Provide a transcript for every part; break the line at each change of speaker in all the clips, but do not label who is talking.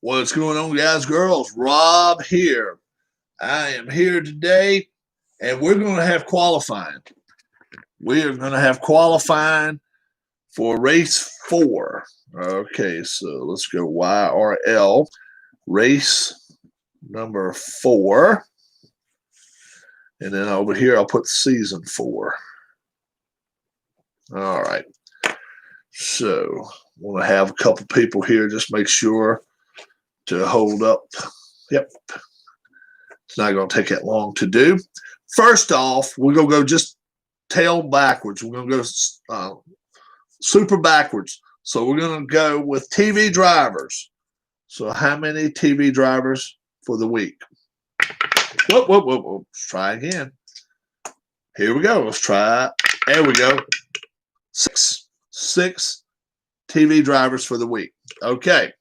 What's going on, guys, girls? Rob here. I am here today, and we're going to have qualifying. We are going to have qualifying for race 4. Okay, so let's go YRL, race number 4. And then over here, I'll put season 4. All right. So I want to have a couple people here. Just make sure to hold up. Yep. It's not going to take that long to do. First off, we're going to go just tail backwards. We're going to go super backwards. So we're going to go with TV drivers. So how many TV drivers for the week? Whoop. Let's try again. Here we go. Let's try. There we go. Six TV drivers for the week. Okay.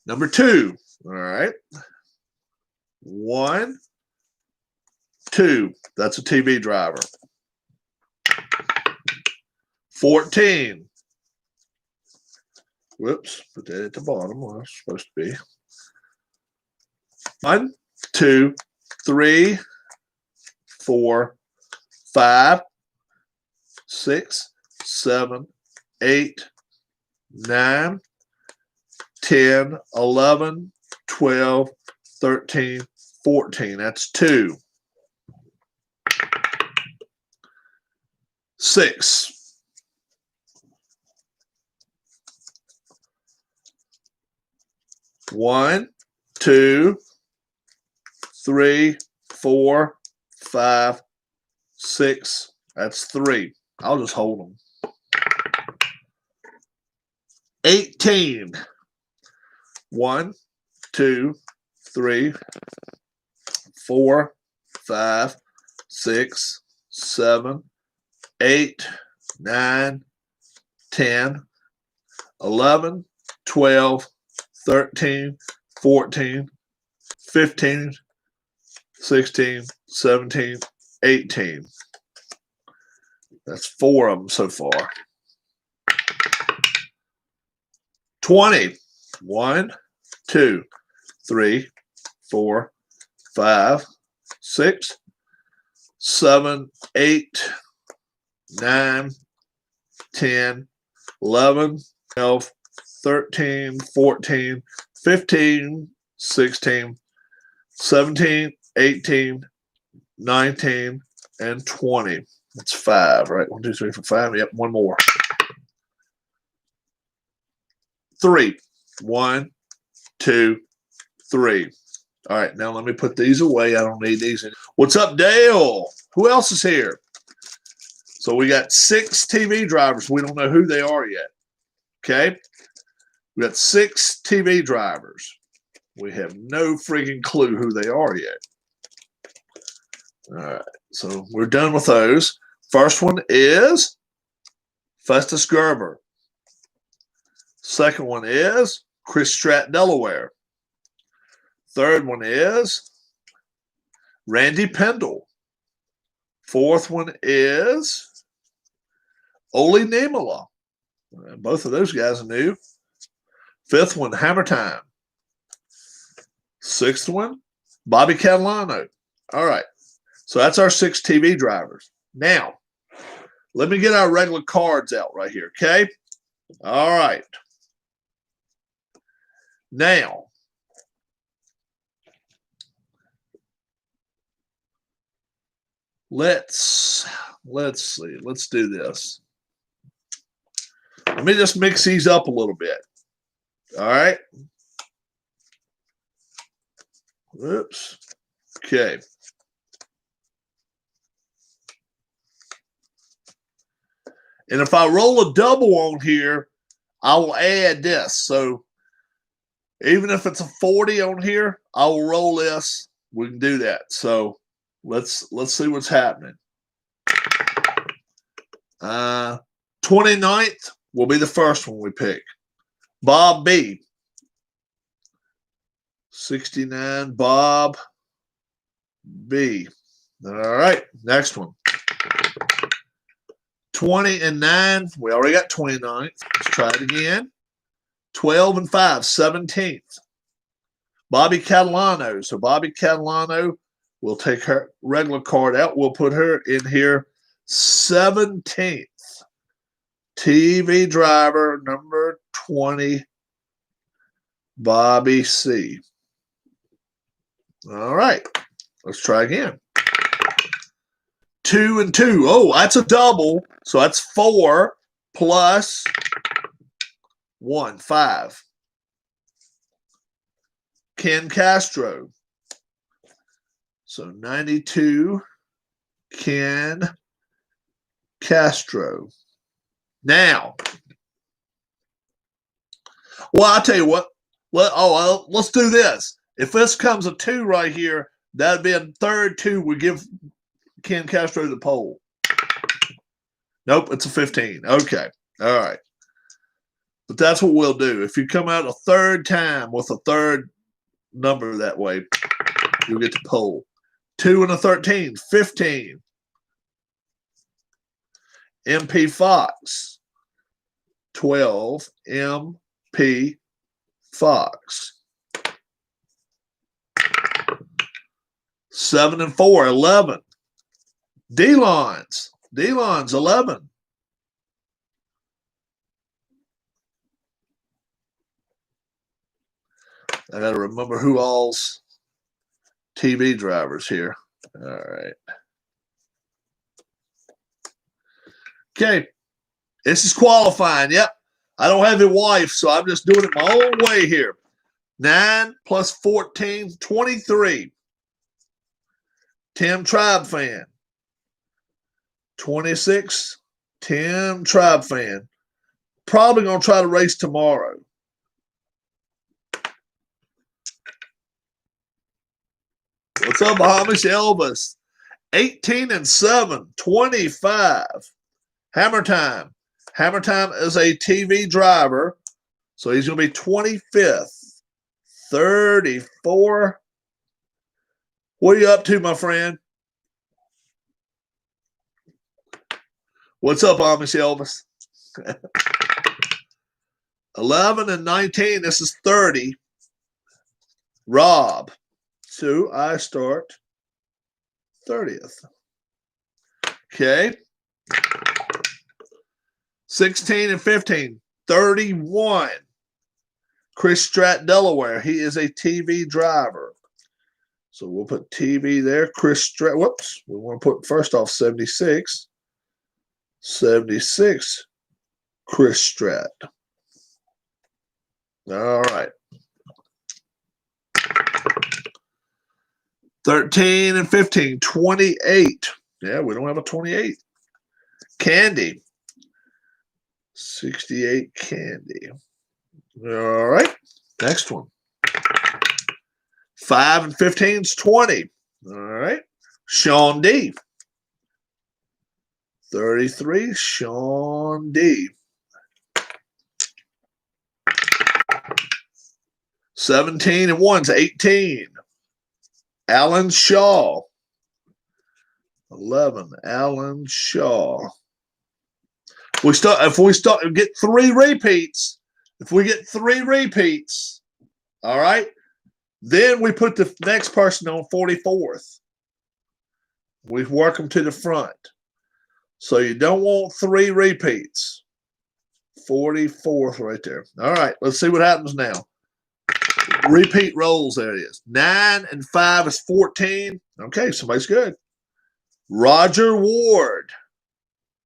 Number 2. All right. 1, 2. That's a TV driver. 14. Whoops. Put that at the bottom where it's supposed to be. 1, 2, 3, 4, 5, 6, 7, 8, 9, 10, 11, 12, 13, 14. That's 2. 6. 1, 2, 3, 4, 5, 6. That's 3. I'll just hold them. 18. 1, 2, 3, 4, 5, 6, 7, 8, 9, 10, 11, 12, 13, 14, 15, 16, 17, 18. That's 4 of them so far. 20. 1, 2, 3, 4, 5, 6, 7, 8, 9, 10, 11, 12, 13, 14, 15, 16, 17, 18, 19, and 20. That's 5, right? 1, 2, 3, 4, 5. Yep, one more. 3. 1, 2, 3. All right, now let me put these away. I don't need these. What's up, Dale? Who else is here? So we got 6 TV drivers. We don't know who they are yet. Okay? We got 6 TV drivers. We have no freaking clue who they are yet. All right, so we're done with those. First one is Festus Gerber. Second one is Chris Stratt, Delaware. Third one is Randy Pendle. Fourth one is Oli Niemela. Both of those guys are new. Fifth one, Hammer Time. Sixth one, Bobby Catalano. All right. So that's our 6 TV drivers. Now, let me get our regular cards out right here, okay? All right. Now, let's see. Let's do this. Let me just mix these up a little bit. All right. Oops. Okay. And if I roll a double on here, I will add this. So even if it's a 40 on here, I will roll this. We can do that. So let's see what's happening. 29th will be the first one we pick. Bob B. 69, Bob B. All right, next one. 20 and 9. We already got 29. Let's try it again. 12 and 5, 17th. Bobby Catalano. So Bobby Catalano, we'll take her regular card out. We'll put her in here 17th. TV driver number 20, Bobby C. All right. Let's try again. 2 and 2. Oh, that's a double. So that's 4 plus 1, 5. Ken Castro. So 92, Ken Castro. Now, well, I'll tell you what. Let's do this. If this comes a 2 right here, that'd be a third 2. We give Ken Castro the pole. Nope, it's a 15. Okay. All right. But that's what we'll do. If you come out a third time with a third number that way, you'll get the pole. 2 and a 13, 15. MP Fox. 12, MP Fox. 7 and 4, 11. D-Lons. D-Lons, 11. I got to remember who all's TV drivers here. All right. Okay. This is qualifying. Yep. I don't have a wife, so I'm just doing it my own way here. 9 plus 14, 23. Tim Tribe Fan. 26, Tim Tribe Fan. Probably going to try to race tomorrow. What's up, Amish Elvis? 18 and 7, 25. Hammer Time. Hammer Time is a TV driver, so he's going to be 25th. 34. What are you up to, my friend? What's up, Amish Elvis? 11 and 19. This is 30. Rob. So I start 30th. Okay. 16 and 15. 31. Chris Stratt, Delaware. He is a TV driver. So we'll put TV there. Chris Stratt. Whoops. We want to put first off 76. 76. Chris Stratt. All right. 13 and 15. 28. Yeah, we don't have a 28. Candy. 68 Candy. All right. Next one. 5 and 15 is 20. All right. Sean D. 33. Sean D. 17 and 1 is 18. Alan Shaw. 11. Alan Shaw. If we get 3 repeats, all right, then we put the next person on 44th. We work them to the front. So you don't want 3 repeats. 44th right there. All right, let's see what happens now. Repeat rolls, there it is. 9 and 5 is 14. Okay, somebody's good. Roger Ward.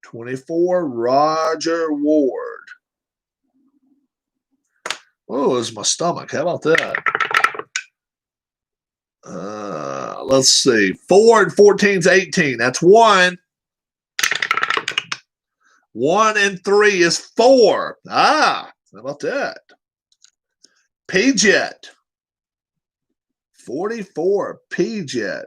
24, Roger Ward. Oh, it's my stomach. How about that? Let's see. 4 and 14 is 18. That's 1. 1 and 3 is 4. Ah, how about that? P-Jet. 44, P-Jet.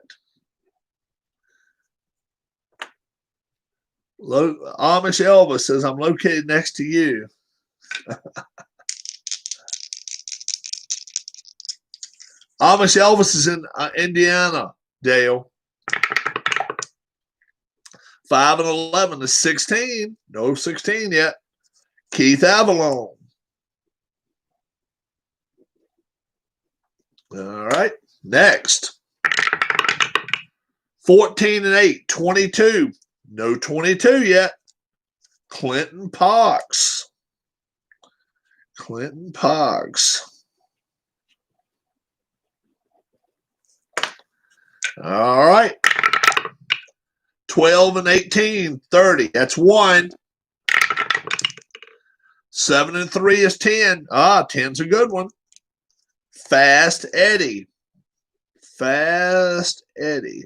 Amish Elvis says, I'm located next to you. Amish Elvis is in Indiana, Dale. 5 and 11 is 16. No 16 yet. Keith Avalon. All right. Next. 14 and 8, 22. No 22 yet. Clinton Pox. Clinton Pox. All right. 12 and 18, 30. That's 1. 7 and 3 is 10. 10's a good one. Fast Eddie. Fast Eddie.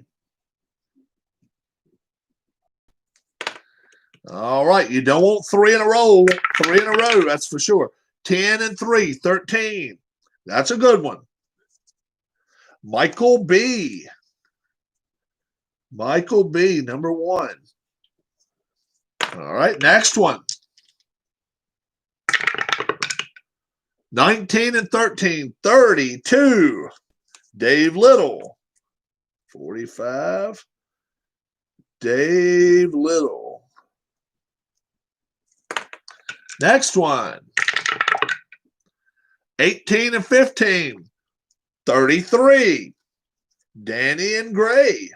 All right. You don't want 3 in a row. 3 in a row, that's for sure. 10 and 3, 13. That's a good one. Michael B. Michael B, number 1. All right, next one. 19 and 13, 32. Dave Little. 45. Dave Little. Next one. 18 and 15, 33. Danny and Gray.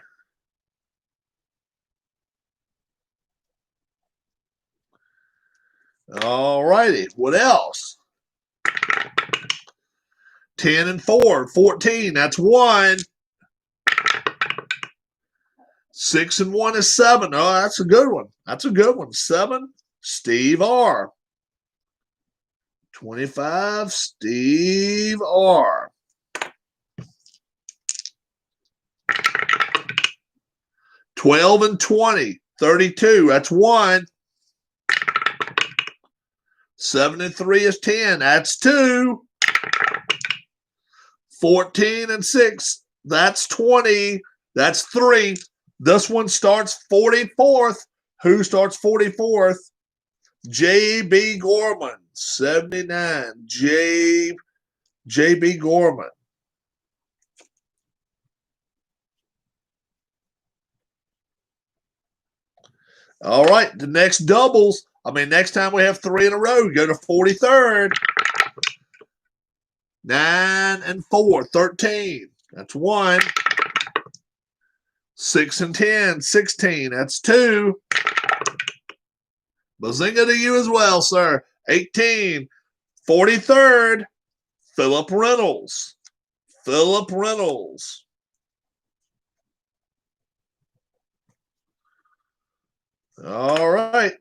All righty. What else? 10 and 4, 14. That's 1. 6 and 1 is 7. Oh, that's a good one. That's a good one. 7. Steve R. 25. Steve R. 12 and 20. 32. That's 1. 7 and 3 is 10. That's 2. 14 and 6. That's 20. That's 3. This one starts 44th. Who starts 44th? J.B. Gorman. 79. J.B. Gorman. All right. The next doubles. Next time we have 3 in a row, go to 43rd. 9 and 4, 13. That's 1. 6 and 10, 16. That's 2. Bazinga to you as well, sir. 18. 43rd. Philip Reynolds. Philip Reynolds. All right.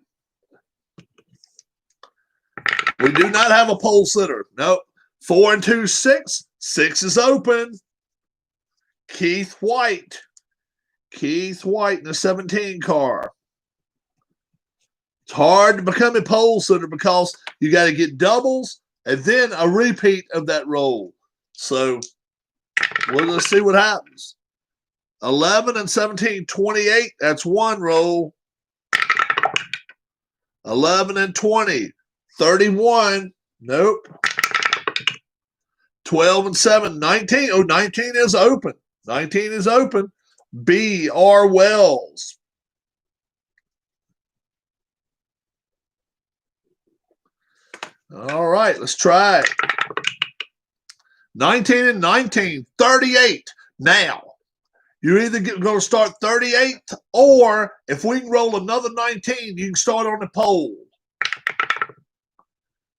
We do not have a pole sitter. Nope. 4 and 2, 6. 6 is open. Keith White. Keith White in the 17 car. It's hard to become a pole sitter because you got to get doubles and then a repeat of that roll. So let's see what happens. 11 and 17, 28. That's 1 roll. 11 and 20, 31. Nope. 12 and 7, 19. Oh, 19 is open. 19 is open. B.R. Wells. All right, let's try it. 19 and 19, 38. Now, you're either going to start 38th, or if we can roll another 19, you can start on the pole.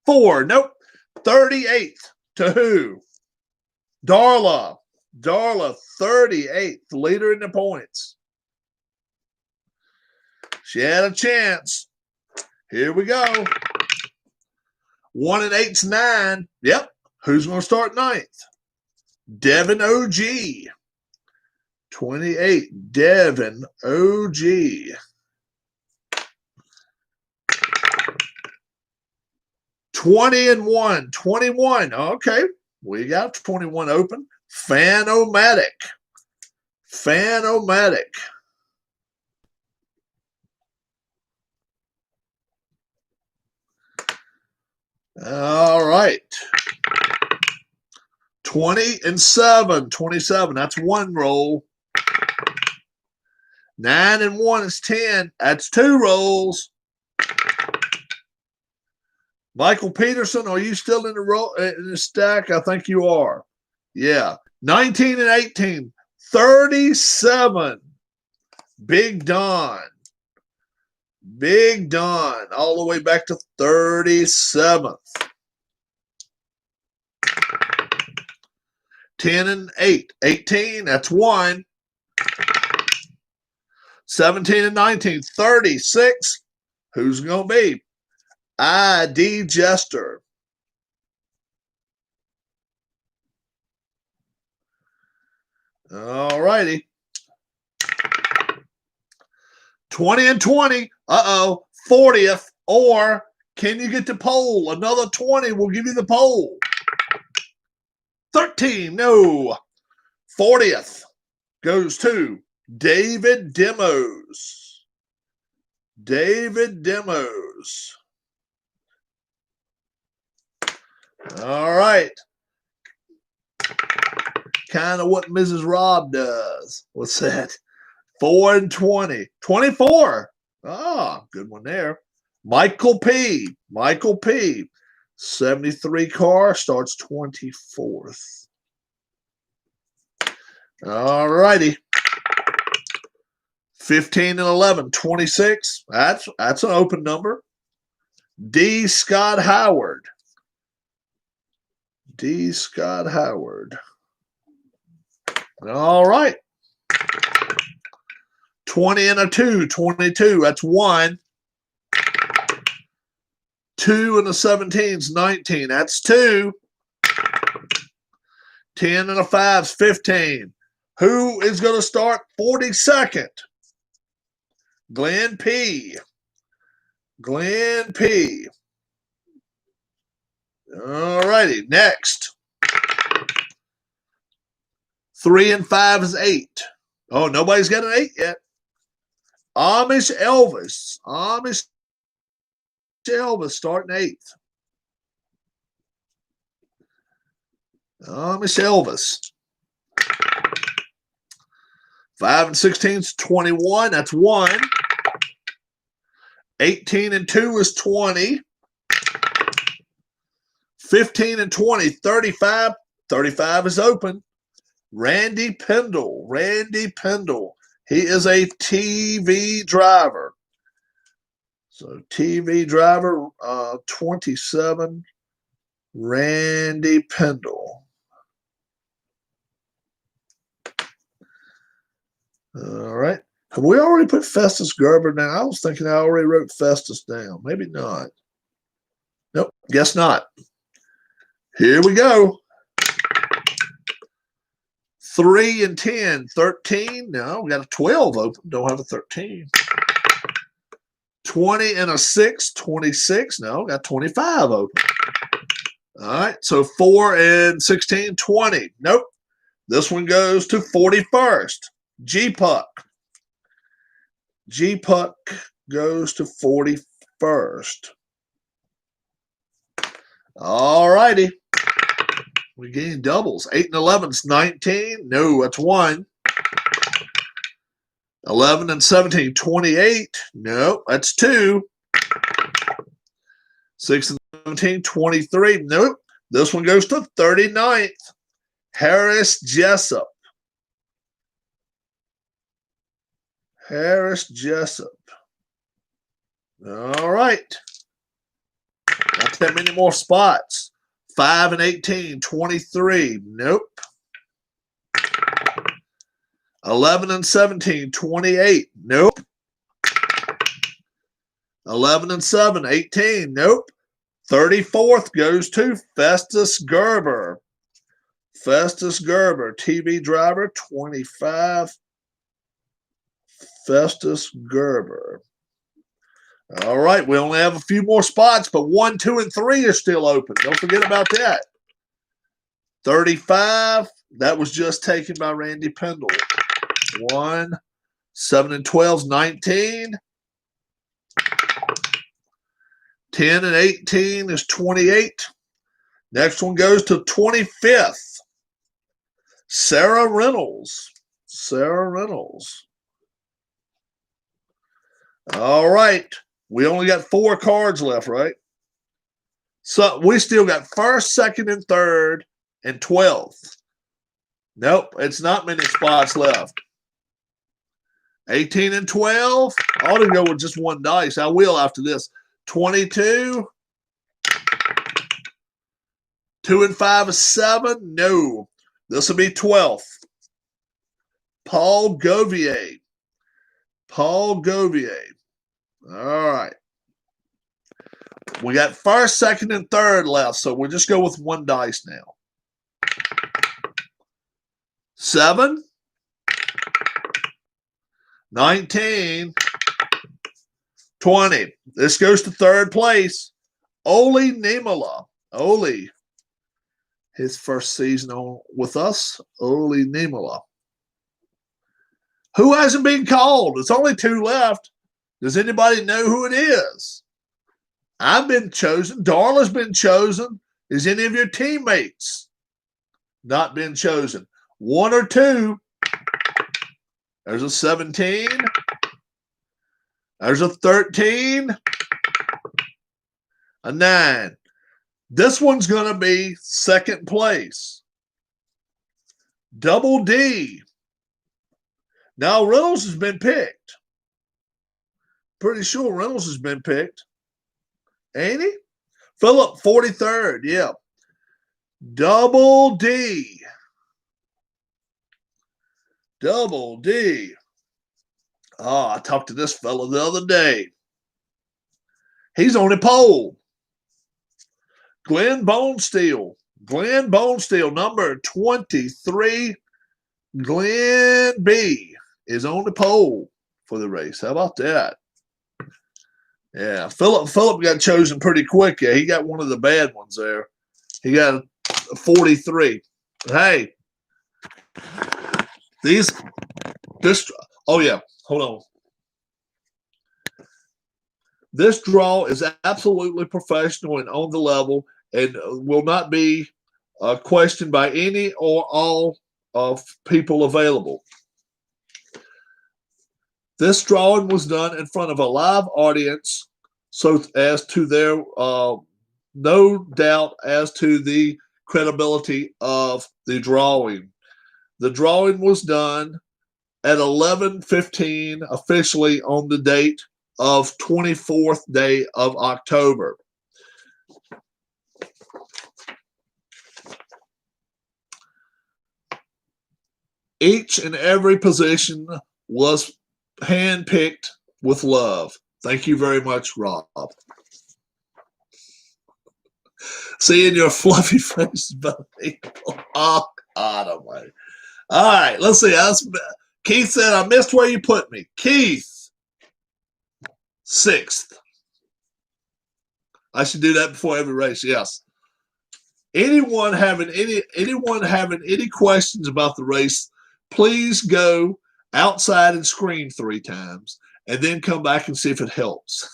4, nope. 38th to who? Darla. Darla, 38th, leader in the points. She had a chance. Here we go. 1 and 8's 9. Yep. Who's going to start 9th? Devin O.G. 28. Devin O.G. 20 and 1. 21. Okay. We got 21 open. Fan-O-Matic. Fan-O-Matic. All right. 20 and 7. 27. That's 1 roll. 9 and 1 is 10. That's 2 rolls. Michael Peterson, are you still in the stack? I think you are. Yeah. 19 and 18. 37. Big Don. Big Don. All the way back to 37th. 10 and 8. 18. That's 1. 17 and 19. 36. Who's going to be? ID Jester. All righty. 20 and 20. Uh-oh. 40th. Or can you get the pole? Another 20 will give you the pole. 13. No. 40th goes to David Demos. David Demos. All right. Kind of what Mrs. Rob does. What's that? 4 and 20. 24. Ah, good one there. Michael P. Michael P. 73 car starts 24th. All righty. 15 and 11. 26. That's an open number. D. Scott Howard. D. Scott Howard. All right. 20 and a 2. 22. That's 1. 2 and a 17's 19. That's 2. 10 and a 5's 15. Who is going to start 42nd? Glenn P. Glenn P. All righty. Next. 3 and 5 is 8. Oh, nobody's got an 8 yet. Amish Elvis. Amish Elvis starting 8th. Amish Elvis. 5 and 16 is 21. That's 1. 18 and 2 is 20. 15 and 20, 35. 35 is open. Randy Pendle. Randy Pendle. He is a TV driver. So TV driver 27, Randy Pendle. All right. Have we already put Festus Gerber down? I was thinking I already wrote Festus down. Maybe not. Nope, guess not. Here we go. 3 and 10, 13. No, we got a 12 open. Don't have a 13. 20 and a 6, 26. No, got 25 open. All right, so 4 and 16, 20. Nope. This one goes to 41st. G-Puck. G-Puck goes to 41st. All righty. We gain doubles. 8 and 11's 19. No, that's 1. 11 and 17, 28. Nope, that's 2. 6 and 17, 23. Nope. This one goes to 39th. Harris Jessup. Harris Jessup. All right. Not that many more spots. 5 and 18, 23. Nope. 11 and 17, 28. Nope. 11 and 7, 18. Nope. 34th goes to Festus Gerber. Festus Gerber, TV driver, 25. Festus Gerber. All right, we only have a few more spots, but 1, 2, and 3 are still open. Don't forget about that. 35, that was just taken by Randy Pendle. 1, 7 and 12's 19. 10 and 18 is 28. Next one goes to 25th. Sarah Reynolds. Sarah Reynolds. All right. We only got 4 cards left, right? So we still got 1st, 2nd, and 3rd, and 12th. Nope, it's not many spots left. 18 and 12. I ought to go with just one dice. I will after this. 22. 2 and 5 is 7. No. This will be 12th. Paul Govier. Paul Govier. All right. We got first, second, and third left, so we'll just go with one dice now. 7. 19. 20. This goes to third place. Oli Niemola. Oli. His first season with us. Oli Niemola. Who hasn't been called? It's only 2 left. Does anybody know who it is? I've been chosen. Darla's been chosen. Is any of your teammates not been chosen? 1 or 2. There's a 17. There's a 13. A 9. This one's going to be second place. Double D. Now, Reynolds has been picked. Pretty sure Reynolds has been picked. Ain't he? Philip, 43rd. Yeah. Double D. Double D. Oh, I talked to this fella the other day. He's on a pole. Glenn Bonesteel. Glenn Bonesteel, number 23. Glenn B is on the pole for the race. How about that? Yeah, Philip got chosen pretty quick. Yeah, he got one of the bad ones there. He got a 43. Hey, oh yeah, hold on. This draw is absolutely professional and on the level and will not be questioned by any or all of people available. This drawing was done in front of a live audience, so as to their no doubt as to the credibility of the drawing. The drawing was done at 11:15 officially on the date of 24th day of October. Each and every position was handpicked with love. Thank you very much, Rob. Seeing your fluffy face, buddy. Oh, God almighty. All right, let's see. Keith said, I missed where you put me. Keith, 6th. I should do that before every race, yes. Anyone having any questions about the race, please go outside and scream 3 times and then come back and see if it helps.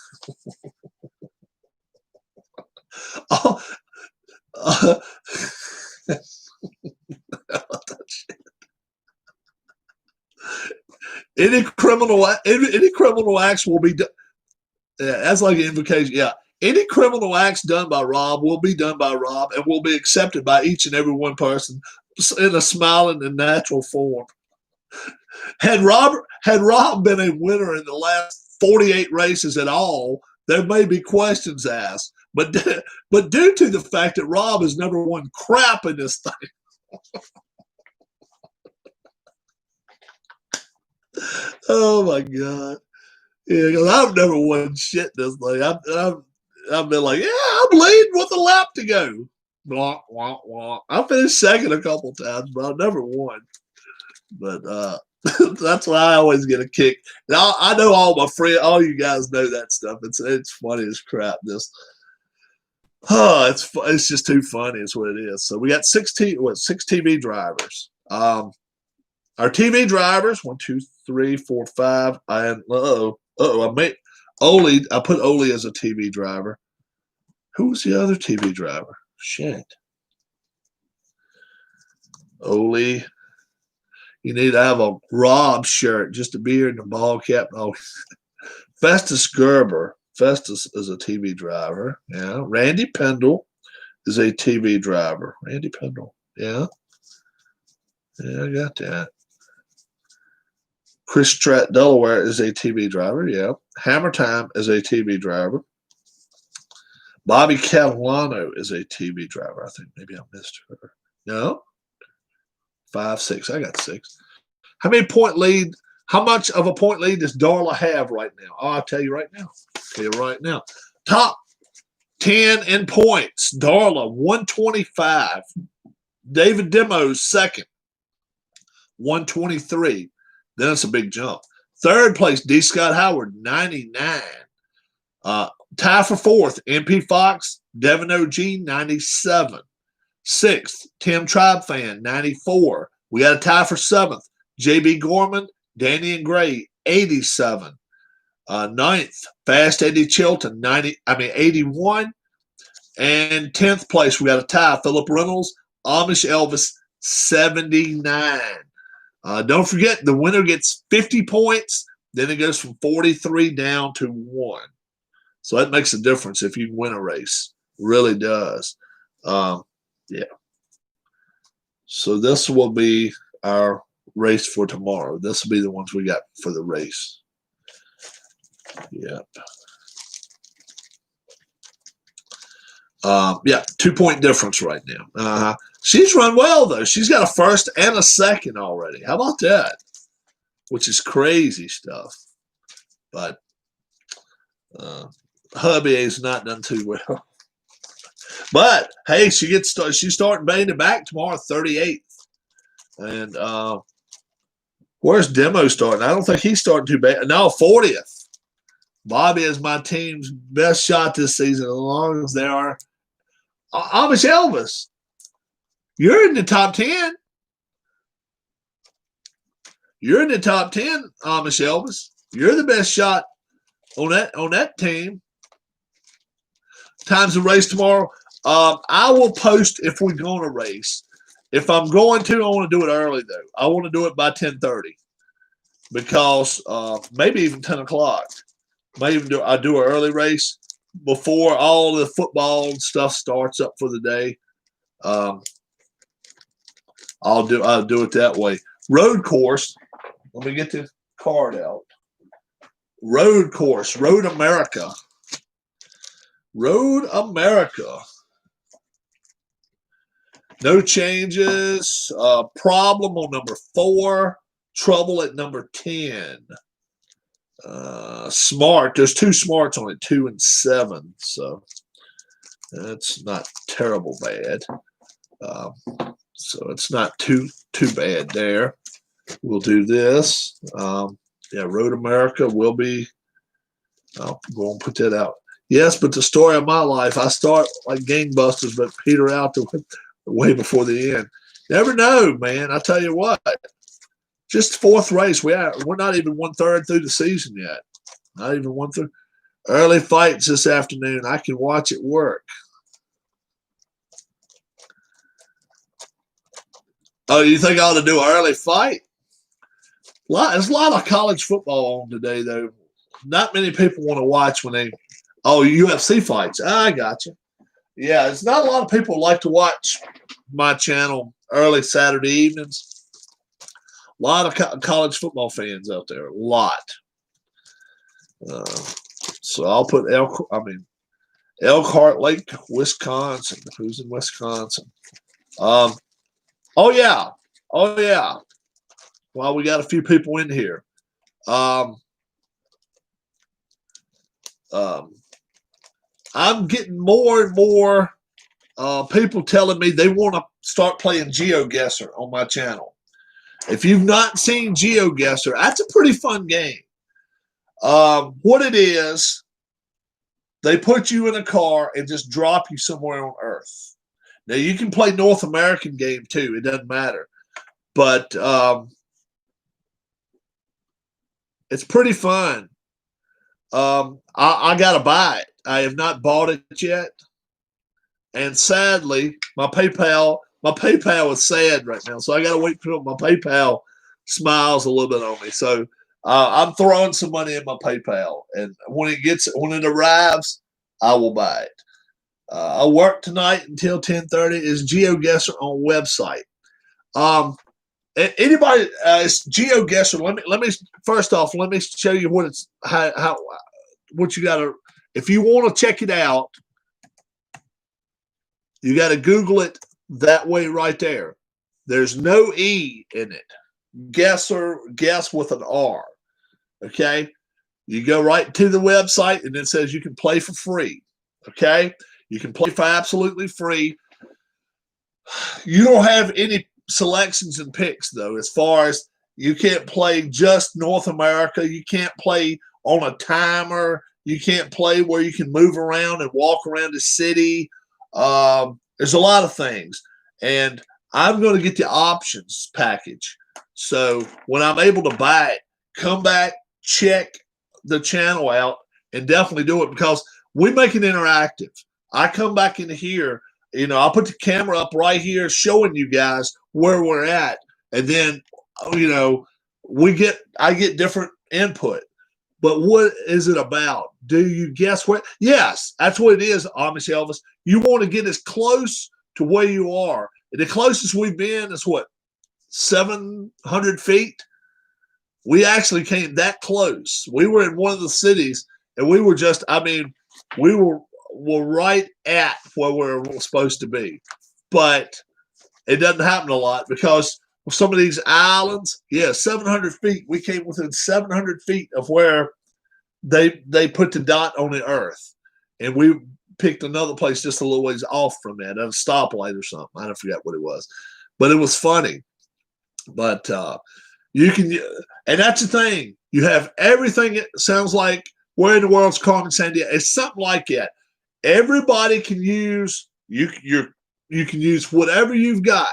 Any criminal acts will be done. That's like an invocation. Yeah. Any criminal acts done by Rob will be done by Rob and will be accepted by each and every one person in a smiling and natural form. Had Rob been a winner in the last 48 races at all, there may be questions asked. But due to the fact that Rob has never won crap in this thing. Oh my God. Yeah, because I've never won shit this thing. I've been like, yeah, I'm leading with a lap to go. Wah, wah, wah. I finished second a couple times, but I've never won. But that's why I always get a kick. Now I know all my friends, all you guys know that stuff. It's funny as crap. It's just too funny. Is what it is. So we got 6 TV drivers. Our TV drivers 1, 2, 3, 4, 5. I put Oli as a TV driver. Who was the other TV driver? Shit. Oli. You need to have a Rob shirt, just a beard and a ball cap. Oh, Festus Gerber. Festus is a TV driver. Yeah. Randy Pendle is a TV driver. Randy Pendle. Yeah. Yeah, I got that. Chris Tratt Delaware is a TV driver. Yeah. Hammer Time is a TV driver. Bobby Catalano is a TV driver. I think maybe I missed her. No? 5, 6. I got 6. How many point lead? How much of a point lead does Darla have right now? Oh, I'll tell you right now. Top 10 in points. Darla, 125. David Demos, second, 123. Then it's a big jump. Third place, D. Scott Howard, 99. Tie for fourth, MP Fox, Devin OG, 97. Sixth, Tim Tribe Fan, 94. We got a tie for seventh, JB Gorman, Danny and Gray, 87. Ninth, Fast Eddie Chilton, 81. And 10th place, we got a tie, Philip Reynolds, Amish Elvis, 79. Don't forget, the winner gets 50 points. Then it goes from 43 down to 1. So that makes a difference if you win a race. Really does. Yeah. So this will be our race for tomorrow. This will be the ones we got for the race. Yep. Yeah, 2-point difference right now. She's run well, though. She's got a first and a second already. How about that? Which is crazy stuff. But hubby has not done too well. But, hey, she's starting Bane back tomorrow, 38th. And where's Demo starting? I don't think he's starting too bad. No, 40th. Bobby is my team's best shot this season, as long as they are. Amish Elvis, you're in the top 10. You're in the top 10, Amish Elvis. You're the best shot on that team. Times the race tomorrow. I will post if we're going to race. If I'm going to, I want to do it early, though. I want to do it by 10:30 because maybe even 10 o'clock. I do an early race before all the football and stuff starts up for the day. I'll do it that way. Road course. Let me get the card out. Road course. Road America. Road America. No changes. Problem on number 4. Trouble at number 10. Smart. There's 2 smarts on it, 2 and 7. So that's not terrible bad. So it's not too bad there. We'll do this. Yeah, Road America will be. I'll go and put that out. Yes, but the story of my life, I start like gangbusters, but peter out way before the end. Never know, man. I tell you what. Just 4th race. We're not even 1/3 through the season yet. Not even 1/3. Early fights this afternoon. I can watch it work. Oh, you think I ought to do an early fight? There's a lot of college football on today, though. Not many people want to watch when they – UFC fights. I got you. Yeah, it's not a lot of people like to watch my channel early Saturday evenings. A lot of college football fans out there. A lot. So I'll put Elkhart Lake, Wisconsin. Who's in Wisconsin? Oh, yeah. Well, we got a few people in here. I'm getting more and more people telling me they want to start playing GeoGuessr on my channel. If you've not seen GeoGuessr, that's a pretty fun game. What it is, they put you in a car and just drop you somewhere on Earth. Now, you can play North American game, too. It doesn't matter. But it's pretty fun. I got to buy it. I have not bought it yet. And sadly, my PayPal is sad right now. So I got to wait until my PayPal smiles a little bit on me. So I'm throwing some money in my PayPal. And when it arrives, I will buy it. I work tonight until 10:30. Is GeoGuessr on website. Anybody, it's GeoGuessr. Let me first off, let me show you what it's how what you got to. If you want to check it out, you got to Google it that way right there. There's no E in it. Guess with an R. Okay. You go right to the website and it says you can play for free. Okay. You can play for absolutely free. You don't have any selections and picks, though, as far as you can't play just North America. You can't play on a timer. You can't play where you can move around and walk around the city. There's a lot of things. And I'm going to get the options package. So when I'm able to buy it, come back, check the channel out, and definitely do it because we make it interactive. I come back into here, I'll put the camera up right here showing you guys where we're at. And then, I get different input. But what is it about? Do you guess what? Yes, that's what it is, Amish Elvis. You want to get as close to where you are. And the closest we've been is what? 700 feet? We actually came that close. We were in one of the cities, and we were just, we were right at where we're supposed to be. But it doesn't happen a lot because some of these islands, 700 feet. We came within 700 feet of where they put the dot on the earth. And we picked another place just a little ways off from that, at a stoplight or something. I don't forget what it was. But it was funny. But you can, and that's the thing. You have everything. It sounds like where in the world's Carmen Sandiego. It's something like that. Everybody can use you can use whatever you've got.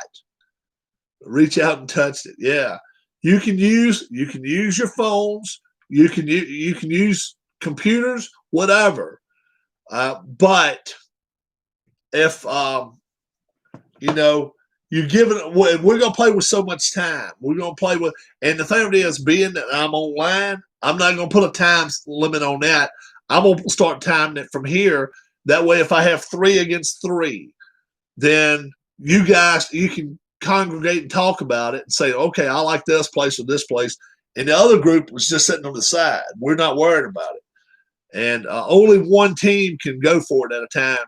Reach out and touch it. Yeah, you can use your phones. You can use computers, whatever. But if you give it, we're gonna play with so much time. We're gonna play with, and the thing is, being that I'm online, I'm not gonna put a time limit on that. I'm gonna start timing it from here. That way, if I have 3 against 3, then you can congregate and talk about it and say, okay, I like this place or this place. And the other group was just sitting on the side. We're not worried about it. And only one team can go for it at a time.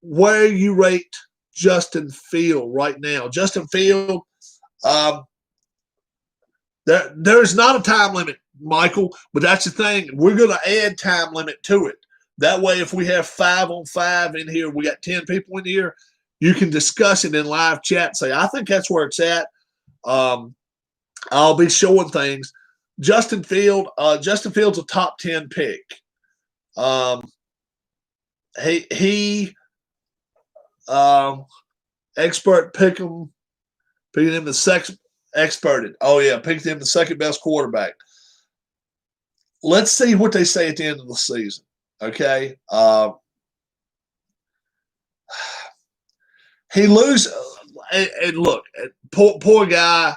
Where you rate Justin Field right now? Justin Field, there's not a time limit, Michael, but that's the thing. We're going to add time limit to it. That way, if we have 5-on-5 in here, we got 10 people in here, you can discuss it in live chat. Say, I think that's where it's at. I'll be showing things. Justin Field's a top 10 pick. He expert picking him the picked him the second best quarterback. Let's see what they say at the end of the season. Okay. He loses, and look, poor guy,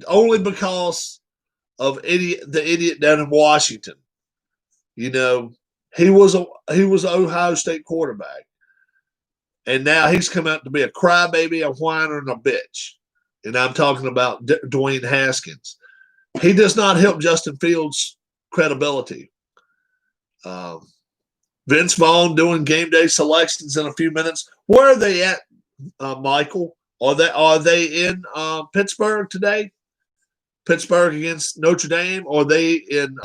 only because of the idiot down in Washington. He was an Ohio State quarterback, and now he's come out to be a crybaby, a whiner, and a bitch. And I'm talking about Dwayne Haskins. He does not help Justin Fields' credibility. Vince Vaughn doing game day selections in a few minutes. Where are they at, Michael? Are they in Pittsburgh today? Pittsburgh against Notre Dame? Or are they in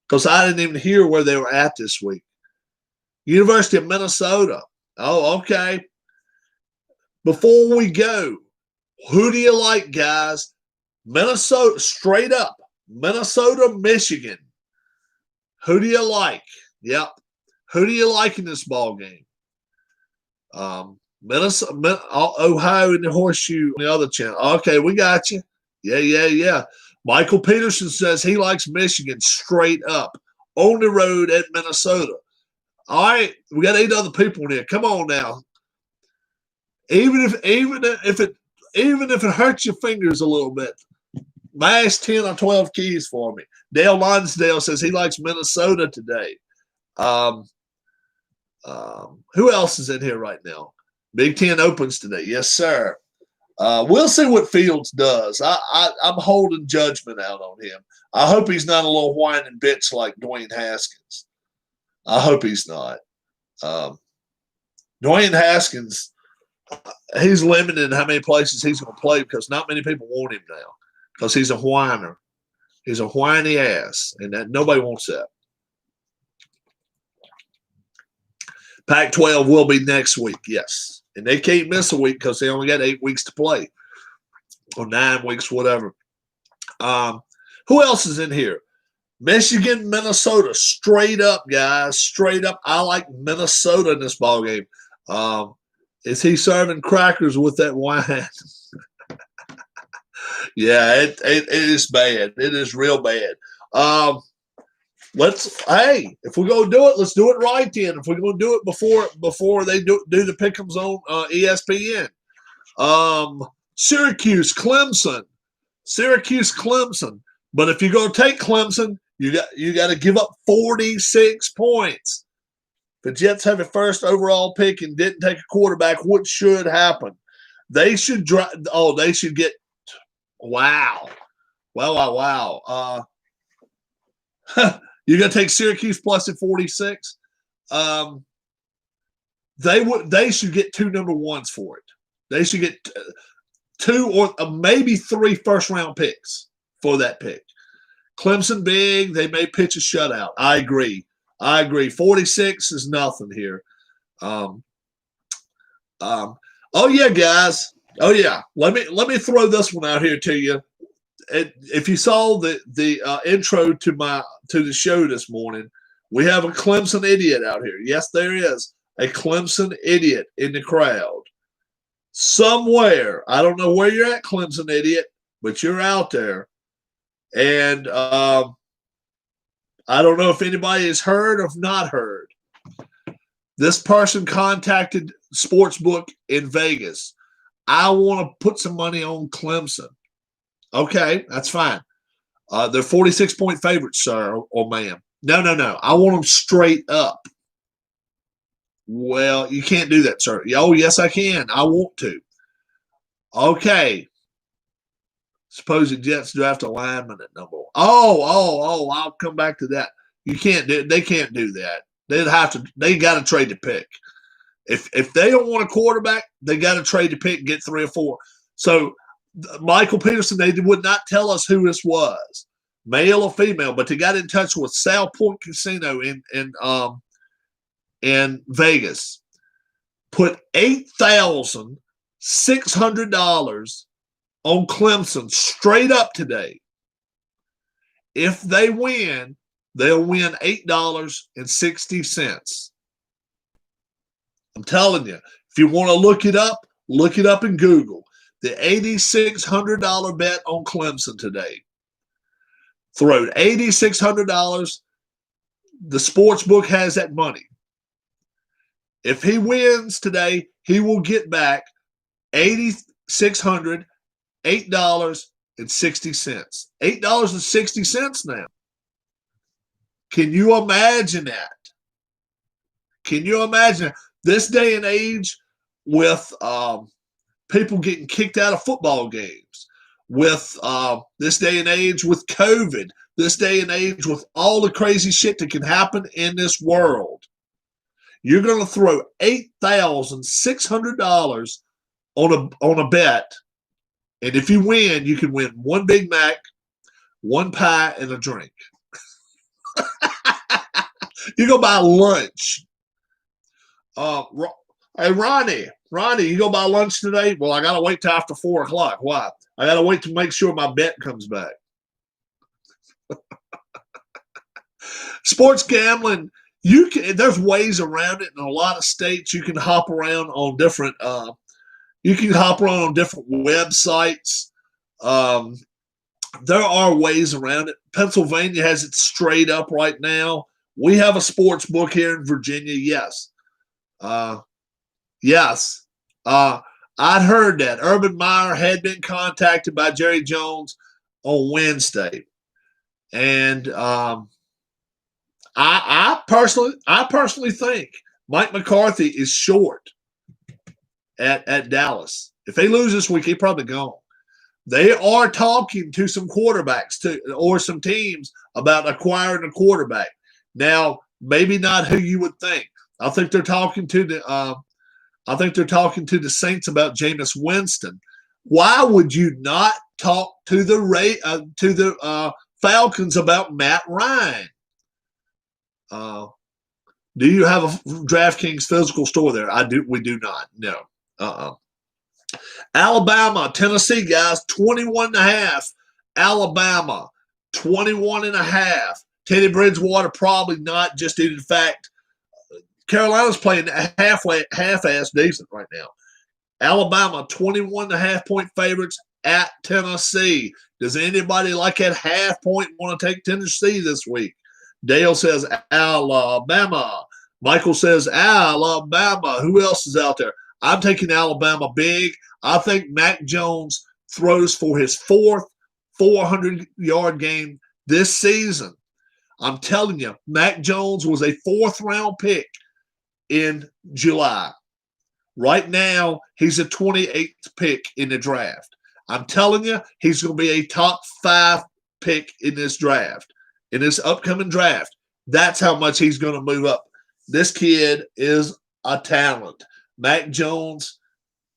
because I didn't even hear where they were at this week. University of Minnesota. Oh, okay. Before we go, who do you like, guys? Minnesota, straight up. Minnesota, Michigan. Who do you like? Yep. Who do you like in this ball game? Minnesota, Ohio, and the Horseshoe on the other channel. Okay, we got you. Yeah. Michael Peterson says he likes Michigan straight up on the road at Minnesota. All right, we got 8 other people in here. Come on now. Even if it hurts your fingers a little bit, mash 10 or 12 keys for me. Dale Lonsdale says he likes Minnesota today. Who else is in here right now? Big Ten opens today. Yes, sir. We'll see what Fields does. I'm holding judgment out on him. I hope he's not a little whining bitch like Dwayne Haskins. I hope he's not. Dwayne Haskins, he's limited in how many places he's going to play because not many people want him now because he's a whiner. He's a whiny ass, and that nobody wants that. Pac-12 will be next week, yes. And they can't miss a week because they only got 8 weeks to play or 9 weeks, whatever. Who else is in here? Michigan, Minnesota, straight up, guys, straight up. I like Minnesota in this ballgame. Is he serving crackers with that wine? Yeah, it is bad. It is real bad. If we're gonna do it, let's do it right then. If we're gonna do it before they do the pick'ems on ESPN. Syracuse, Clemson. But if you're gonna take Clemson, you got to give up 46 points. The Jets have a first overall pick and didn't take a quarterback. What should happen? They should they should get. Wow. You're gonna take Syracuse plus at 46. They should get 2 number ones for it. They should get 2 or maybe 3 first round picks for that pick. Clemson big, they may pitch a shutout. I agree. 46 is nothing here. Oh yeah, guys. Oh yeah. Let me throw this one out here to you. If you saw the intro to the show this morning, we have a Clemson idiot out here. Yes, there is a Clemson idiot in the crowd. Somewhere, I don't know where you're at, Clemson idiot, but you're out there. And I don't know if anybody has heard or not heard. This person contacted Sportsbook in Vegas. I want to put some money on Clemson. Okay, that's fine. They're 46-point favorites, sir or ma'am. No. I want them straight up. Well, you can't do that, sir. Oh, yes, I can. I want to. Okay. Suppose the Jets draft a lineman at number 1. Oh, I'll come back to that. You can't do. They can't do that. They got to trade the pick. If they don't want a quarterback, they got to trade the pick and get 3 or 4. So Michael Peterson, they would not tell us who this was, male or female, but they got in touch with South Point Casino in Vegas. Put $8,600 on Clemson straight up today. If they win, they'll win $8.60. I'm telling you, if you want to look it up in Google. The $8,600 bet on Clemson today. Throw $8,600. The sports book has that money. If he wins today, he will get back $8,600, $8.60. $8.60 now. Can you imagine that? Can you imagine this day and age with people getting kicked out of football games, with this day and age with COVID, this day and age with all the crazy shit that can happen in this world? You're going to throw $8,600 on a bet, and if you win, you can win 1 Big Mac, 1 pie, and a drink. You go buy lunch. Hey, Ronnie, you go buy lunch today? Well, I got to wait till after 4 o'clock. Why? I got to wait to make sure my bet comes back. Sports gambling, there's ways around it in a lot of states. You can hop around on different websites. There are ways around it. Pennsylvania has it straight up right now. We have a sports book here in Virginia. Yes. Yes. I'd heard that Urban Meyer had been contacted by Jerry Jones on Wednesday. And I personally think Mike McCarthy is short at Dallas. If they lose this week, he's probably gone. They are talking to some quarterbacks or some teams about acquiring a quarterback. Now, maybe not who you would think. I think they're talking to the Saints about Jameis Winston. Why would you not talk to the Falcons about Matt Ryan? Do you have a DraftKings physical store there? We do not. No. Alabama, Tennessee, guys, 21.5. Alabama, 21.5. Teddy Bridgewater, probably not, just due to the fact Carolina's playing half-ass decent right now. Alabama, 21.5-point favorites at Tennessee. Does anybody like that half point want to take Tennessee this week? Dale says Alabama. Michael says Alabama. Who else is out there? I'm taking Alabama big. I think Mac Jones throws for his fourth 400-yard game this season. I'm telling you, Mac Jones was a fourth-round pick in July. Right now, he's a 28th pick in the draft. I'm telling you, he's going to be a top 5 pick in this draft, in this upcoming draft. That's how much he's going to move up. This kid is a talent. Mac Jones,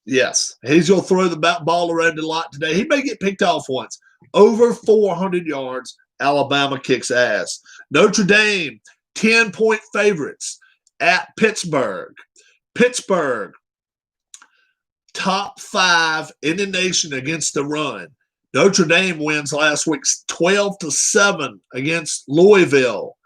yes, he's going to throw the ball around a lot today. He may get picked off once. Over 400 yards, Alabama kicks ass. Notre Dame, 10-point favorites at Pittsburgh. Pittsburgh, top 5 in the nation against the run. Notre Dame wins last week 12-7 against Louisville.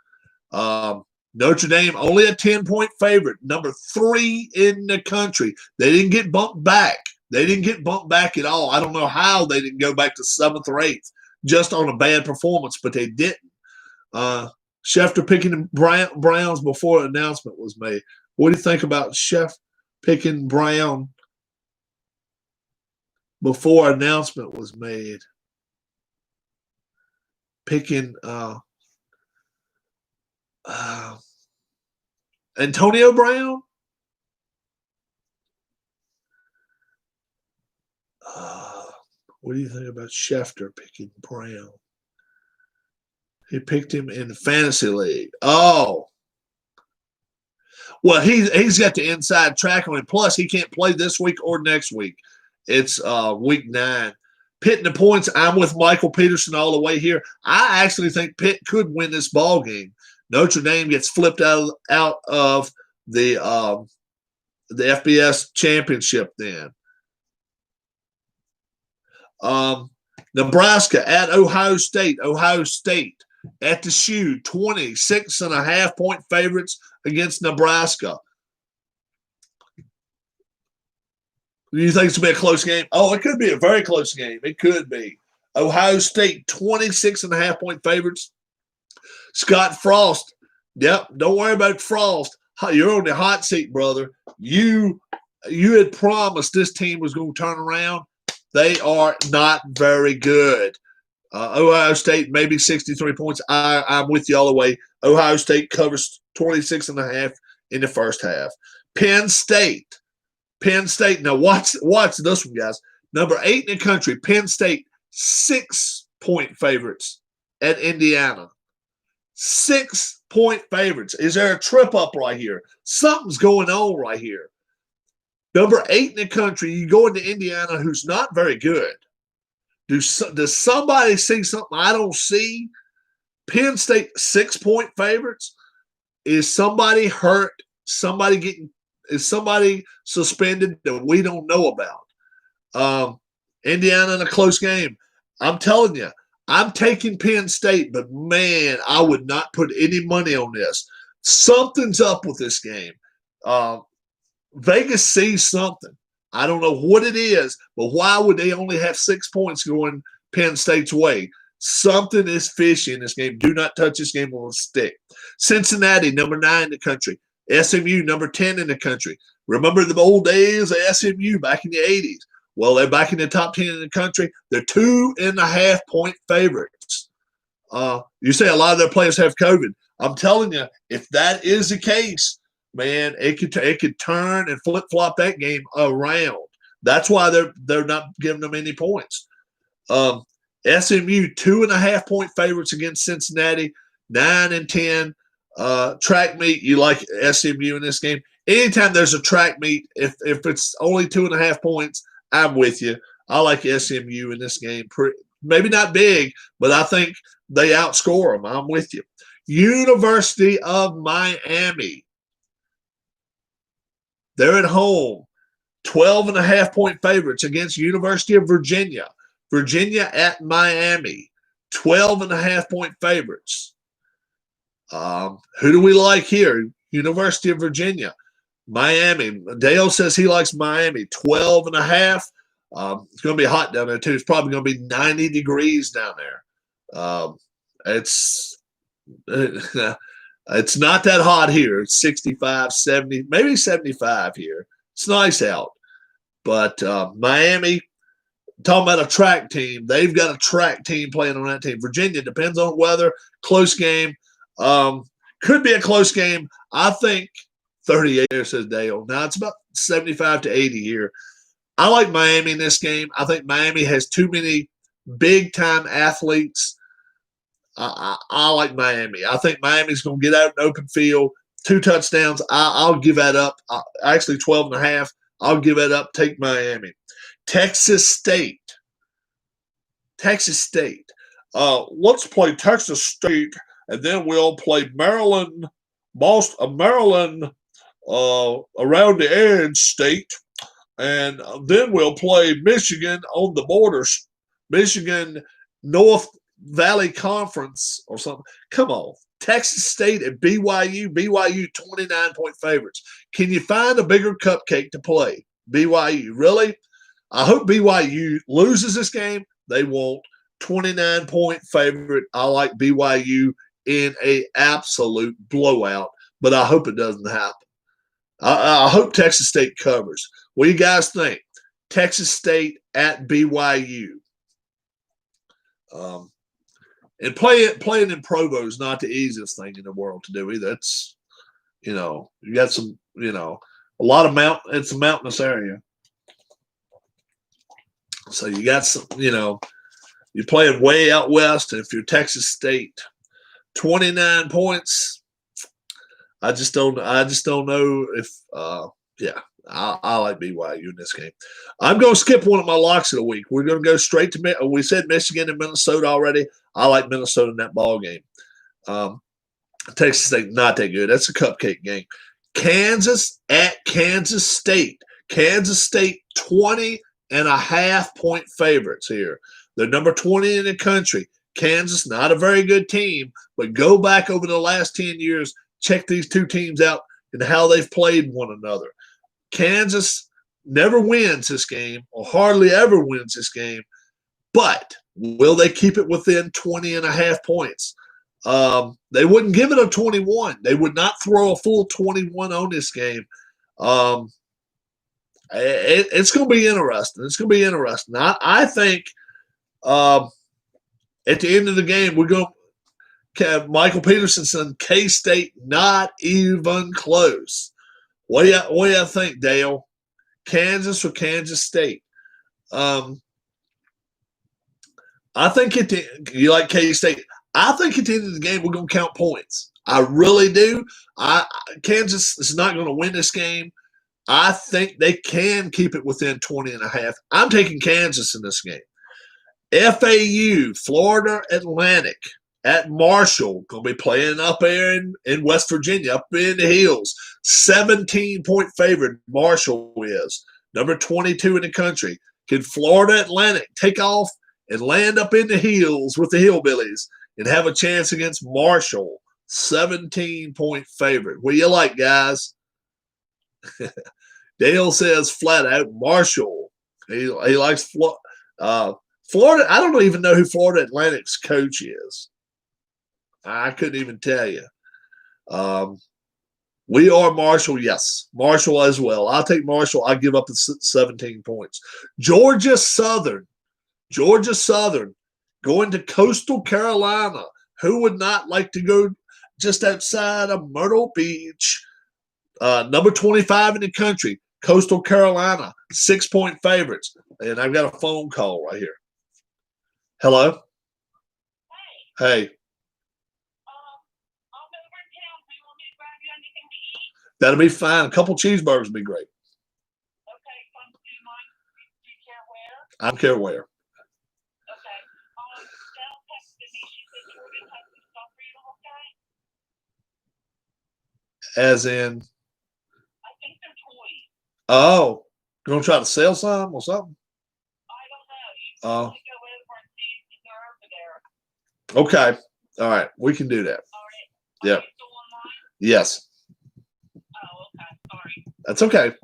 Notre Dame only a 10-point favorite, number 3 in the country. They didn't get bumped back. They didn't get bumped back at all. I don't know how they didn't go back to 7th or 8th just on a bad performance, but they didn't. Schefter picking Browns before an announcement was made. What do you think about Schefter picking Brown before an announcement was made? Picking Antonio Brown? What do you think about Schefter picking Brown? He picked him in the fantasy league. Oh. Well, he's got the inside track on him. Plus, he can't play this week or next week. It's week 9. Pitt and the points, I'm with Michael Peterson all the way here. I actually think Pitt could win this ball game. Notre Dame gets flipped out of the FBS championship then. Nebraska at Ohio State. Ohio State at the shoe, 26.5-point favorites against Nebraska. Do you think it's going to be a close game? Oh, it could be a very close game. It could be. Ohio State, 26.5-point favorites. Scott Frost. Yep, don't worry about Frost. You're on the hot seat, brother. You had promised this team was going to turn around. They are not very good. Ohio State, maybe 63 points. I'm with you all the way. Ohio State covers 26.5 in the first half. Penn State. Now, watch this one, guys. Number 8 in the country, Penn State, 6-point favorites at Indiana. 6-point favorites. Is there a trip up right here? Something's going on right here. Number 8 in the country, you go into Indiana, who's not very good. Does somebody see something I don't see? Penn State, 6-point favorites. Is somebody hurt? Is somebody suspended that we don't know about? Indiana in a close game. I'm telling you, I'm taking Penn State, but man, I would not put any money on this. Something's up with this game. Vegas sees something. I don't know what it is, but why would they only have 6 points going Penn State's way? Something is fishy in this game. Do not touch this game on a stick. Cincinnati, number 9 in the country. SMU, number 10 in the country. Remember the old days of SMU back in the 80s? Well, they're back in the top 10 in the country. They're 2.5-point favorites. You say a lot of their players have COVID. I'm telling you, if that is the case, man, it could turn and flip-flop that game around. That's why they're not giving them any points. SMU 2.5-point favorites against Cincinnati, 9-10. Track meet, you like SMU in this game. Anytime there's a track meet, if it's only 2.5 points, I'm with you. I like SMU in this game. Maybe not big, but I think they outscore them. I'm with you. University of Miami. They're at home. 12.5-point favorites against University of Virginia. Virginia at Miami. 12.5-point favorites. Who do we like here? University of Virginia. Miami. Dale says he likes Miami. 12.5. It's going to be hot down there, too. It's probably going to be 90 degrees down there. It's not that hot here. It's 65, 70, maybe 75 here. It's nice out. But Miami, talking about a track team, they've got a track team playing on that team. Virginia, depends on weather. Close game. Could be a close game. I think 38 here, says Dale. Now it's about 75 to 80 here. I like Miami in this game. I think Miami has too many big-time athletes. I like Miami. I think Miami's going to get out in open field. 2 touchdowns. I'll give that up. Actually, 12.5. I'll give that up. Take Miami. Texas State. Let's play Texas State, and then we'll play Maryland, Maryland around the edge state, and then we'll play Michigan on the borders. Michigan North Valley Conference or something. Come on. Texas State at BYU. BYU 29-point favorites. Can you find a bigger cupcake to play? BYU. Really? I hope BYU loses this game. They won't. 29-point favorite. I like BYU in a absolute blowout, but I hope it doesn't happen. I hope Texas State covers. What do you guys think? Texas State at BYU. And playing in Provo is not the easiest thing in the world to do either. It's, you got some, a lot of it's a mountainous area. So you got some, you're playing way out west. And if you're Texas State, 29 points, I just don't know if, I like BYU in this game. I'm going to skip one of my locks of the week. We're going to go straight to – we said Michigan and Minnesota already. I like Minnesota in that ball game. Texas State, not that good. That's a cupcake game. Kansas at Kansas State. Kansas State, 20.5-point favorites here. They're number 20 in the country. Kansas, not a very good team, but go back over the last 10 years, check these two teams out and how they've played one another. Kansas never wins this game or hardly ever wins this game, but will they keep it within 20.5 points? They wouldn't give it a 21. They would not throw a full 21 on this game. It's going to be interesting. It's going to be interesting. I think at the end of the game, we're going to have Michael Peterson said K-State not even close. What do you think, Dale? Kansas or Kansas State? I think you like K-State. I think at the end of the game, we're going to count points. I really do. Kansas is not going to win this game. I think they can keep it within 20.5. I'm taking Kansas in this game. FAU, Florida Atlantic at Marshall, going to be playing up there in West Virginia, up in the hills. 17-point favorite Marshall is. Number 22 in the country. Can Florida Atlantic take off and land up in the hills with the Hillbillies and have a chance against Marshall? 17-point favorite. What do you like, guys? Dale says flat out Marshall. He likes Florida. I don't even know who Florida Atlantic's coach is. I couldn't even tell you. We are Marshall, yes. Marshall as well. I'll take Marshall. I'll give up the 17 points. Georgia Southern going to Coastal Carolina. Who would not like to go just outside of Myrtle Beach? Number 25 in the country. Coastal Carolina, 6-point favorites. And I've got a phone call right here. Hello? Hey.
I'm over in town. Do you want me to grab you anything to eat?
That'll be fine. A couple cheeseburgers would be great.
Okay, do you mind? Do you care where?
I don't care where.
Okay. Dell texted me. She said you were going to have some stuff for you to look at.
As in?
I think they're toys.
Oh, you want to try to sell some or something?
I don't know. You can go over and see if they're over there.
Okay. All right. We can do that.
All right.
Yeah.
Are you still online?
Yes.
Oh, okay. Sorry.
That's okay.
I thought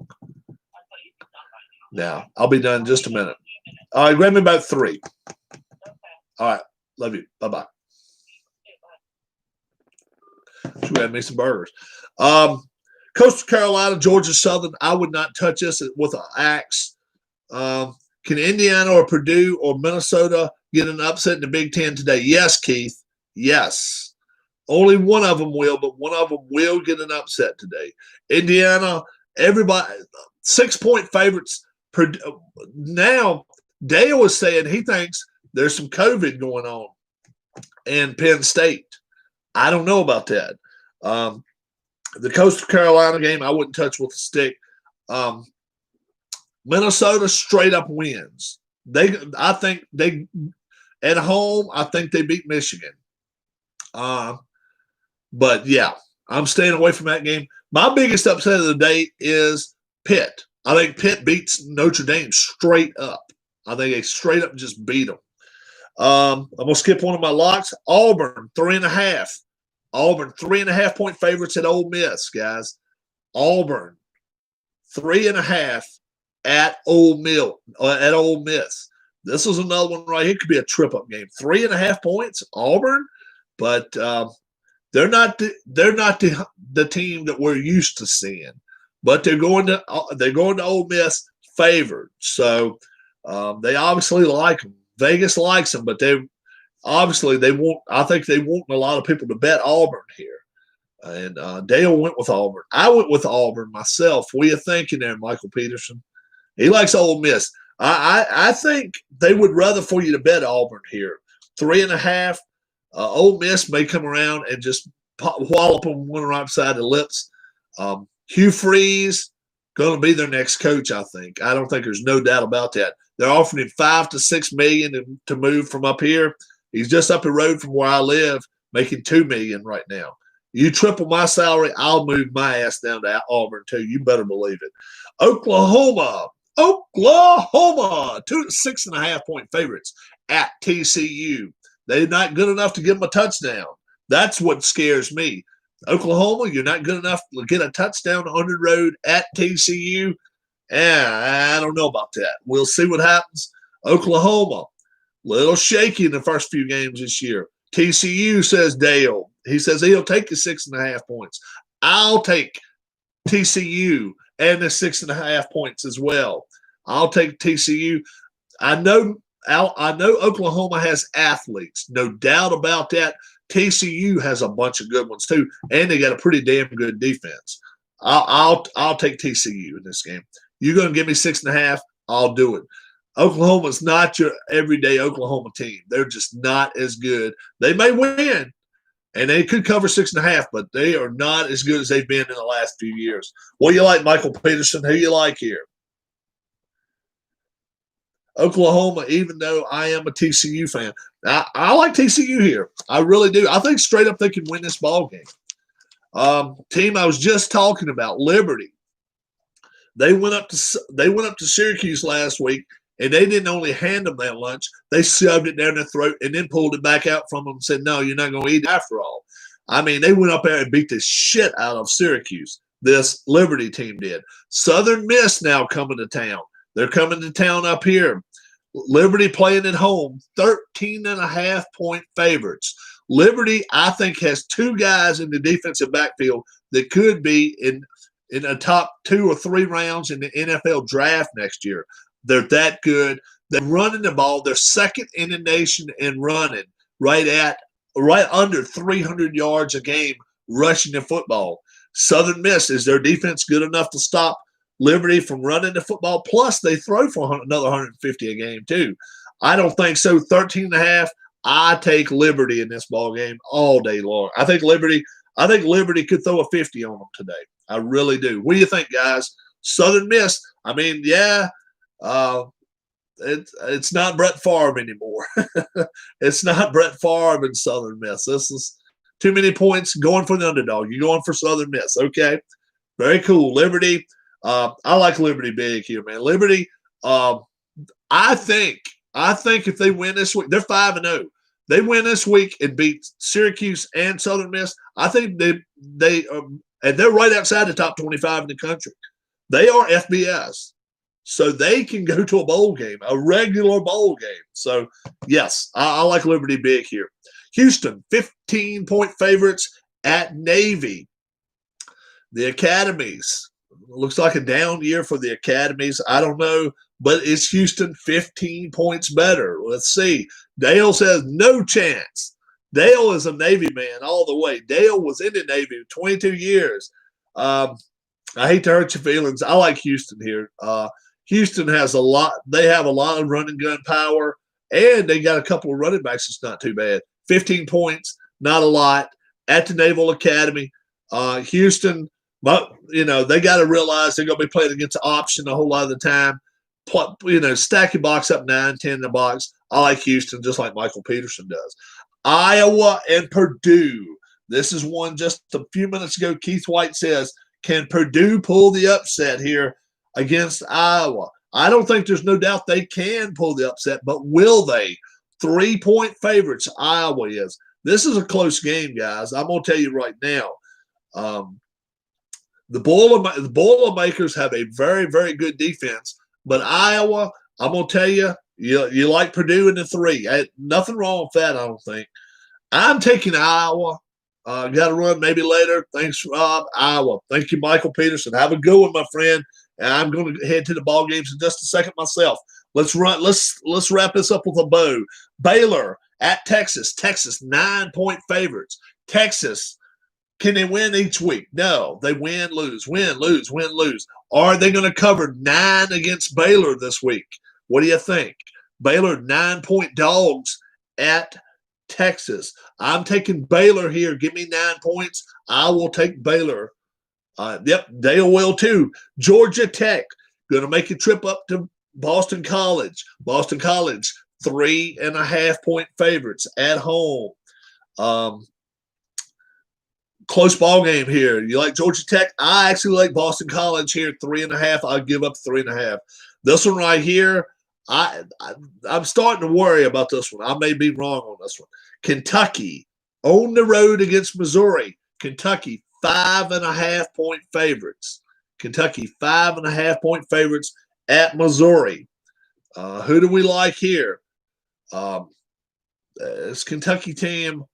you could stop by now.
Now, I'll be done in just a minute. All right. Grab me about 3.
Okay.
All right. Love you. Bye-bye.
Okay, bye.
She grab me some burgers. Coastal Carolina, Georgia Southern, I would not touch this with an axe. Can Indiana or Purdue or Minnesota get an upset in the Big Ten today? Yes, Keith. Yes. Only one of them will, but one of them will get an upset today. Indiana, everybody, 6-point favorites. Now, Dale is saying he thinks there's some COVID going on in Penn State. I don't know about that. The Coastal Carolina game, I wouldn't touch with a stick. Minnesota straight up wins. I think they at home. I think they beat Michigan. But yeah, I'm staying away from that game. My biggest upset of the day is Pitt. I think Pitt beats Notre Dame straight up. I think they straight up just beat them. I'm gonna skip one of my locks. Auburn 3.5. Auburn 3.5-point favorites at Ole Miss, guys. Auburn 3.5 at Ole Miss. This is another one right here. It could be a trip-up game. 3.5 points, Auburn, but they're not the team that we're used to seeing. But they're going to Ole Miss favored, so they obviously like them. Vegas likes them, but they won't. I think they want a lot of people to bet Auburn here. And Dale went with Auburn. I went with Auburn myself. What are you thinking there, Michael Peterson? He likes Ole Miss. I think they would rather for you to bet Auburn here. 3.5. Ole Miss may come around and just wallop them one right beside the lips. Hugh Freeze going to be their next coach. I think. I don't think there's no doubt about that. They're offering him $5 to $6 million to move from up here. He's just up the road from where I live, making $2 million right now. You triple my salary, I'll move my ass down to Auburn too. You better believe it. Oklahoma, 6.5-point favorites at TCU. They're not good enough to give them a touchdown. That's what scares me. Oklahoma, you're not good enough to get a touchdown on the road at TCU. I don't know about that. We'll see what happens. Oklahoma, little shaky in the first few games this year. TCU, says Dale. He says he'll take the 6.5 points. I'll take TCU and the 6.5 points as well. I'll take TCU. I know Oklahoma has athletes, no doubt about that. TCU has a bunch of good ones too, and they got a pretty damn good defense. I'll take TCU in this game. You're going to give me 6.5, I'll do it. Oklahoma's not your everyday Oklahoma team. They're just not as good. They may win, and they could cover 6.5, but they are not as good as they've been in the last few years. What do you like, Michael Peterson? Who you like here? Oklahoma, even though I am a TCU fan. I like TCU here. I really do. I think straight up they can win this ball game. Team I was just talking about, Liberty. They went up to Syracuse last week, and they didn't only hand them that lunch, they shoved it down their throat and then pulled it back out from them and said, no, you're not going to eat it after all. I mean, they went up there and beat the shit out of Syracuse. This Liberty team did. Southern Miss now coming to town. They're coming to town up here. Liberty playing at home, 13.5-point favorites. Liberty, I think, has 2 guys in the defensive backfield that could be in a top 2 or 3 rounds in the NFL draft next year. They're that good. They're running the ball. They're second in the nation in running, right under 300 yards a game rushing the football. Southern Miss, is their defense good enough to stop Liberty from running the football, plus they throw for another 150 a game too. I don't think so. 13.5. I take Liberty in this ball game all day long. I think Liberty could throw a 50 on them today. I really do. What do you think, guys? Southern Miss. I mean, yeah, it's not Brett Favre anymore. It's not Brett Favre and Southern Miss. This is too many points going for the underdog. You're going for Southern Miss. Okay. Very cool. Liberty. I like Liberty big here, man. Liberty, I think if they win this week, they're 5-0. They win this week and beat Syracuse and Southern Miss. I think they and they're right outside the top 25 in the country. They are FBS, so they can go to a bowl game, a regular bowl game. So yes, I like Liberty big here. Houston, 15-point favorites at Navy. The academies. Looks like a down year for the academies. I don't know, but it's Houston 15 points better. Let's see. Dale says no chance. Dale is a Navy man all the way. Dale was in the Navy 22 years. I hate to hurt your feelings. I like Houston here. Houston has a lot. They have a lot of running gun power, and they got a couple of running backs. It's not too bad. 15 points, not a lot. At the Naval Academy, Houston. But, they got to realize they're going to be playing against the option a whole lot of the time. Stack your box up 9, 10 in the box. I like Houston just like Michael Peterson does. Iowa and Purdue. This is one just a few minutes ago. Keith White says, can Purdue pull the upset here against Iowa? I don't think there's no doubt they can pull the upset, but will they? 3-point favorites, Iowa is. This is a close game, guys. I'm going to tell you right now. The Boilermakers have a very, very good defense, but Iowa, I'm going to tell you, you like Purdue in the 3. Nothing wrong with that, I don't think. I'm taking Iowa. Got to run maybe later. Thanks, Rob. Iowa. Thank you, Michael Peterson. Have a good one, my friend. And I'm going to head to the ball games in just a second myself. Let's wrap this up with a bow. Baylor at Texas. Texas, 9-point favorites. Texas. Can they win each week? No. They win, lose, win, lose, win, lose. Are they going to cover 9 against Baylor this week? What do you think? Baylor, 9-point dogs at Texas. I'm taking Baylor here. Give me 9 points. I will take Baylor. Yep, Dale will too. Georgia Tech, going to make a trip up to Boston College. Boston College, 3.5-point favorites at home. Close ball game here. You like Georgia Tech? I actually like Boston College here, 3.5. I'll give up 3.5. This one right here, I'm starting to worry about this one. I may be wrong on this one. Kentucky on the road against Missouri. Kentucky, 5.5-point favorites. Kentucky, 5.5-point favorites at Missouri. Who do we like here? This Kentucky team.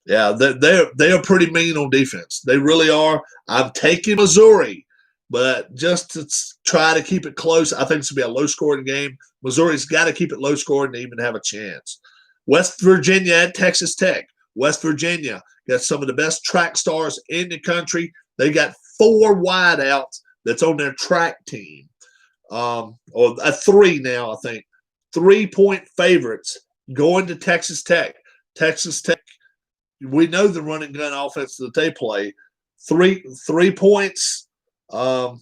Yeah, they are pretty mean on defense. They really are. I'm taking Missouri, but just to try to keep it close, I think it's going to be a low-scoring game. Missouri's got to keep it low-scoring to even have a chance. West Virginia at Texas Tech. West Virginia got some of the best track stars in the country. They got 4 wideouts that's on their track team, or 3 now, I think. 3-point favorites going to Texas Tech. Texas Tech. We know the running gun offense that they play. 3 points. I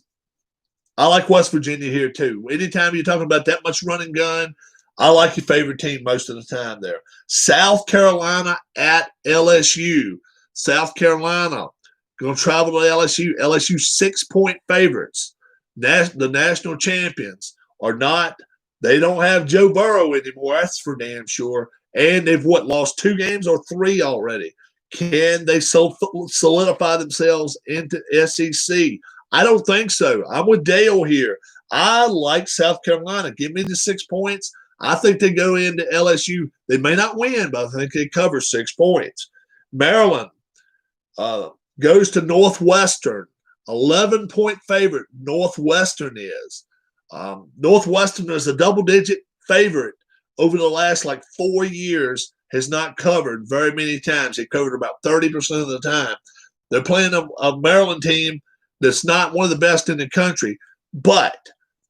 like West Virginia here too. Anytime you're talking about that much running gun, I like your favorite team most of the time there. South Carolina at LSU. South Carolina going to travel to LSU. LSU 6-point favorites. The national champions are not. They don't have Joe Burrow anymore. That's for damn sure. And they've, lost 2 games or 3 already. Can they solidify themselves into SEC? I don't think so. I'm with Dale here. I like South Carolina. Give me the 6 points. I think they go into LSU. They may not win, but I think they cover 6 points. Maryland goes to Northwestern. 11-point favorite, Northwestern is. Northwestern is a double-digit favorite over the last 4 years, has not covered very many times. They covered about 30% of the time. They're playing a Maryland team that's not one of the best in the country, but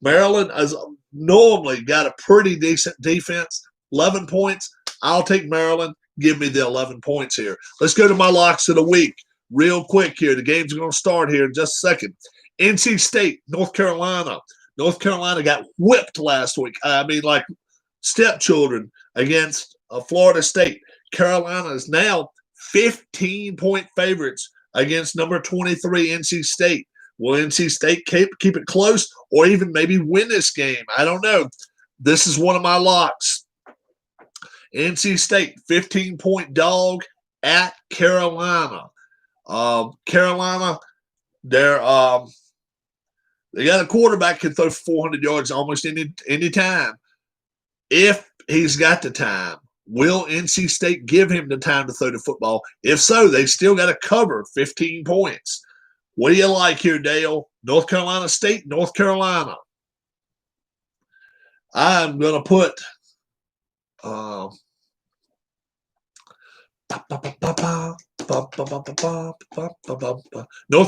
Maryland has normally got a pretty decent defense. 11 points. I'll take Maryland. Give me the 11 points here. Let's go to my locks of the week real quick here. The games are going to start here in just a second. NC State, North Carolina. North Carolina got whipped last week. I mean, like stepchildren against Florida State. Carolina is now 15-point favorites against number 23 NC State. Will NC State keep it close or even maybe win this game? I don't know. This is one of my locks. NC State, 15-point dog at Carolina. Carolina, they got a quarterback can throw 400 yards almost any time. If he's got the time, will NC State give him the time to throw the football? If so, they still got to cover 15 points. What do you like here, Dale? North Carolina State, North Carolina. I'm going to put North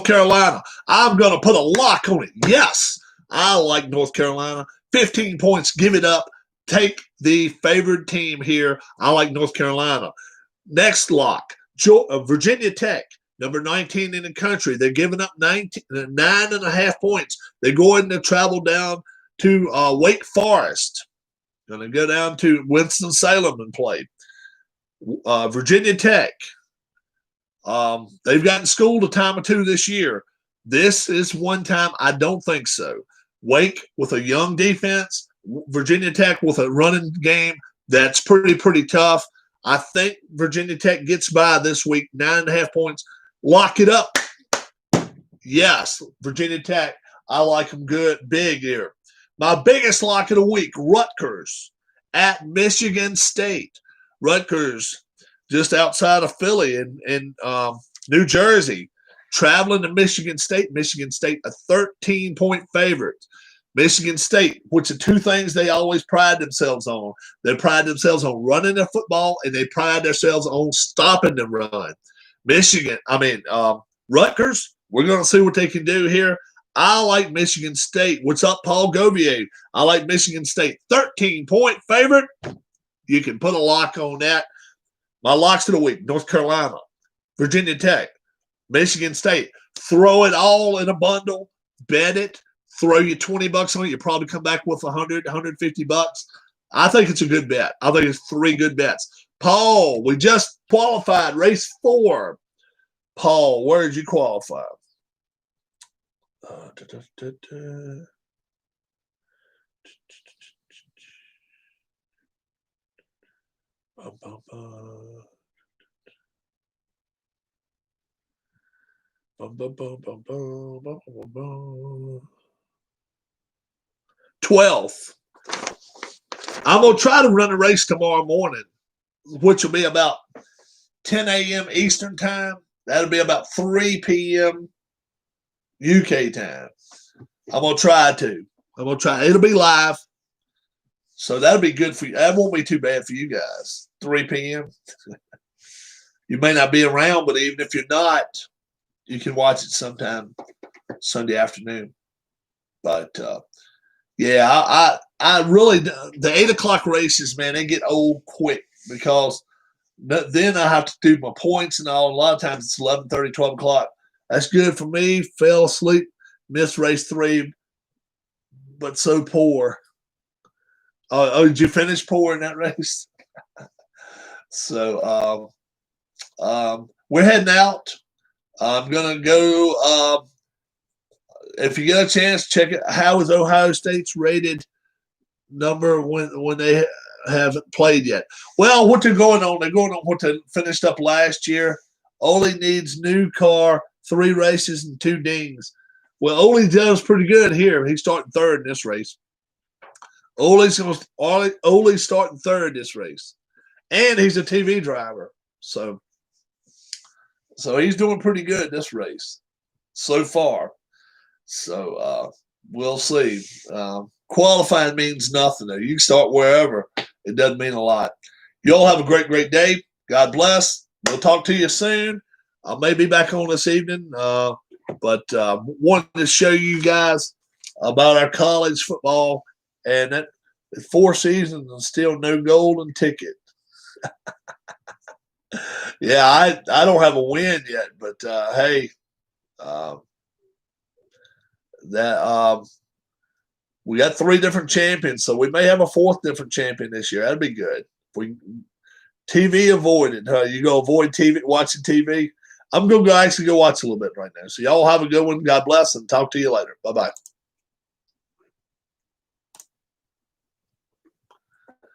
Carolina. I'm going to put a lock on it. Yes, I like North Carolina. 15 points. Give it up. Take the favored team here. I like North Carolina. Next lock, Virginia Tech, number 19 in the country. They're giving up 9.5 points. They're going to travel down to Wake Forest. Going to go down to Winston-Salem and play. Virginia Tech. They've gotten schooled a time or two this year. This is one time I don't think so. Wake with a young defense. Virginia Tech with a running game that's pretty tough. I think Virginia Tech gets by this week, 9.5 points. Lock it up. Yes, Virginia Tech. I like them good, big here. My biggest lock of the week, Rutgers at Michigan State. Rutgers, just outside of Philly in New Jersey, traveling to Michigan State. Michigan State, a 13-point favorite. Michigan State, which are two things they always pride themselves on. They pride themselves on running the football, and they pride themselves on stopping the run. Rutgers, we're going to see what they can do here. I like Michigan State. What's up, Paul Govier? I like Michigan State. 13-point favorite. You can put a lock on that. My locks of the week, North Carolina, Virginia Tech, Michigan State. Throw it all in a bundle. Bet it. Throw you $20 on it. You probably come back with $100, $150. I think it's a good bet. I think it's 3 good bets. Paul, we just qualified race 4. Paul, where did you qualify? $12th. I'm going to try to run a race tomorrow morning, which will be about 10 a.m. Eastern time. That'll be about 3 p.m. UK time. I'm going to try to. It'll be live. So that'll be good for you. That won't be too bad for you guys. 3 p.m. You may not be around, but even if you're not, you can watch it sometime Sunday afternoon. But, I really – the 8 o'clock races, man, they get old quick because then I have to do my points and all. A lot of times it's 11:30, 12 o'clock. That's good for me. Fell asleep, missed race 3, but so poor. Did you finish poor in that race? So we're heading out. I'm going to go if you get a chance, check it. How is Ohio State's rated number when they haven't played yet? Well, what they're going on what they finished up last year. Ole needs new car, 3 races and 2 dings. Well, Ole does pretty good here. He's starting 3rd in this race. Ole's starting 3rd this race. And he's a TV driver. So he's doing pretty good this race so far. So we'll see. Qualifying means nothing. You can start wherever. It doesn't mean a lot. You all have a great day. God bless. We'll talk to you soon. I may be back on this evening. But wanted to show you guys about our college football, and that 4 seasons and still no golden ticket. Yeah, I don't have a win yet, but hey, that we got 3 different champions, so we may have a 4th different champion this year. That'd be good. If we TV avoided, huh? You go avoid TV, watching TV. I'm gonna go actually go watch a little bit right now. So y'all have a good one. God bless, and talk to you later. Bye bye.